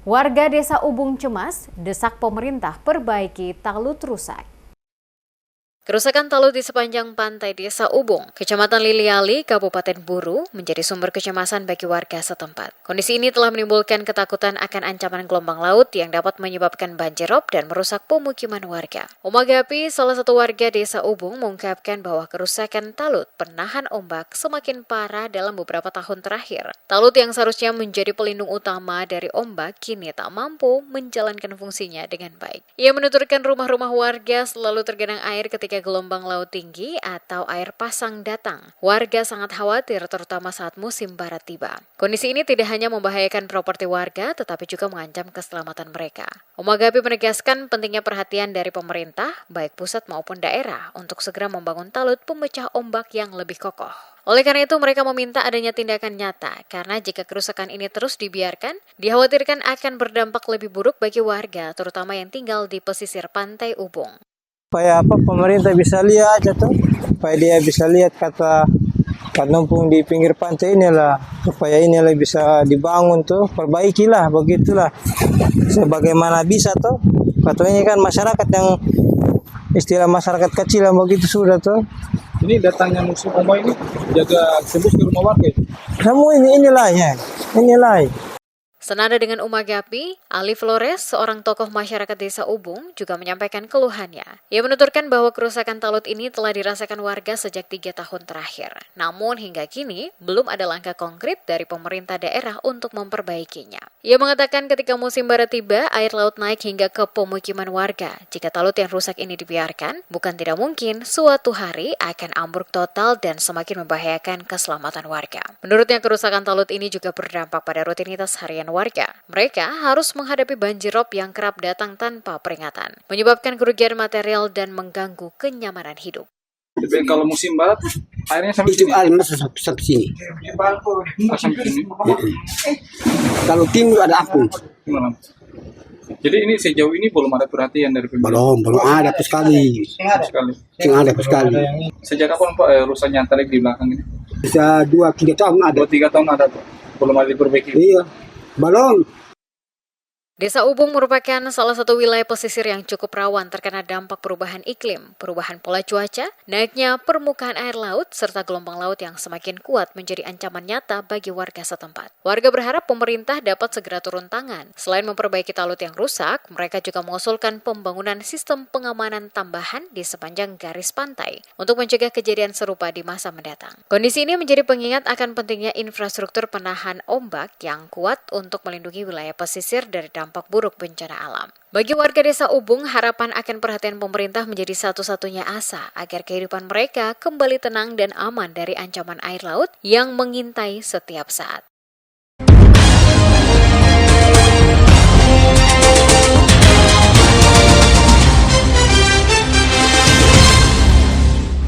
Warga Desa Ubung cemas, desak pemerintah perbaiki talut rusak. Kerusakan talut di sepanjang pantai Desa Ubung, Kecamatan Liliali, Kabupaten Buru, menjadi sumber kecemasan bagi warga setempat. Kondisi ini telah menimbulkan ketakutan akan ancaman gelombang laut yang dapat menyebabkan banjirop dan merusak pemukiman warga. Oma Gapi, salah satu warga Desa Ubung, mengungkapkan bahwa kerusakan talut penahan ombak semakin parah dalam beberapa tahun terakhir. Talut yang seharusnya menjadi pelindung utama dari ombak kini tak mampu menjalankan fungsinya dengan baik. Ia menuturkan rumah-rumah warga selalu tergenang air ketika gelombang laut tinggi atau air pasang datang. Warga sangat khawatir terutama saat musim barat tiba. Kondisi ini tidak hanya membahayakan properti warga tetapi juga mengancam keselamatan mereka. Oma Gapi menegaskan pentingnya perhatian dari pemerintah baik pusat maupun daerah untuk segera membangun talut pemecah ombak yang lebih kokoh. Oleh karena itu mereka meminta adanya tindakan nyata karena jika kerusakan ini terus dibiarkan, dikhawatirkan akan berdampak lebih buruk bagi warga terutama yang tinggal di pesisir pantai Ubung. Supaya pemerintah bisa lihat aja tuh, supaya dia bisa lihat kata penumpang di pinggir pantai inilah, supaya inilah bisa dibangun tuh, perbaikilah begitulah, sebagaimana bisa tuh. Katanya kan masyarakat yang istilah masyarakat kecil yang begitu sudah tuh. Ini datangnya musim ombak ini jaga tembus ke rumah warga itu. Kamu inilah ya, inilah. Senada dengan Oma Gapi, Ali Flores, seorang tokoh masyarakat Desa Ubung, juga menyampaikan keluhannya. Ia menuturkan bahwa kerusakan talut ini telah dirasakan warga sejak 3 tahun terakhir. Namun hingga kini, belum ada langkah konkret dari pemerintah daerah untuk memperbaikinya. Ia mengatakan ketika musim barat tiba, air laut naik hingga ke pemukiman warga. Jika talut yang rusak ini dibiarkan, bukan tidak mungkin suatu hari akan ambruk total dan semakin membahayakan keselamatan warga. Menurutnya kerusakan talut ini juga berdampak pada rutinitas harian warga. Mereka harus menghadapi banjirop yang kerap datang tanpa peringatan, menyebabkan kerugian material dan mengganggu kenyamanan hidup. Tapi kalau musim barat, airnya sampai Itu sini. air masuk sampai sini. Sampai sini. Kalau timur ada apung. Gimana? Jadi ini sejauh ini belum ada perhatian dari pemerintah. Belum ada sekali. Sekali. Yang ada sekali. Sejak kapan Pak rusaknya tarik di belakang ini? Bisa 2-3 tahun ada. 2-3 tahun ada Pak. Belum ada diperbaiki. Iya. Balon. Desa Ubung merupakan salah satu wilayah pesisir yang cukup rawan terkena dampak perubahan iklim, perubahan pola cuaca, naiknya permukaan air laut, serta gelombang laut yang semakin kuat menjadi ancaman nyata bagi warga setempat. Warga berharap pemerintah dapat segera turun tangan. Selain memperbaiki talut yang rusak, mereka juga mengusulkan pembangunan sistem pengamanan tambahan di sepanjang garis pantai untuk mencegah kejadian serupa di masa mendatang. Kondisi ini menjadi pengingat akan pentingnya infrastruktur penahan ombak yang kuat untuk melindungi wilayah pesisir dari dampak buruk bencana alam. Bagi warga Desa Ubung, harapan akan perhatian pemerintah menjadi satu-satunya asa agar kehidupan mereka kembali tenang dan aman dari ancaman air laut yang mengintai setiap saat.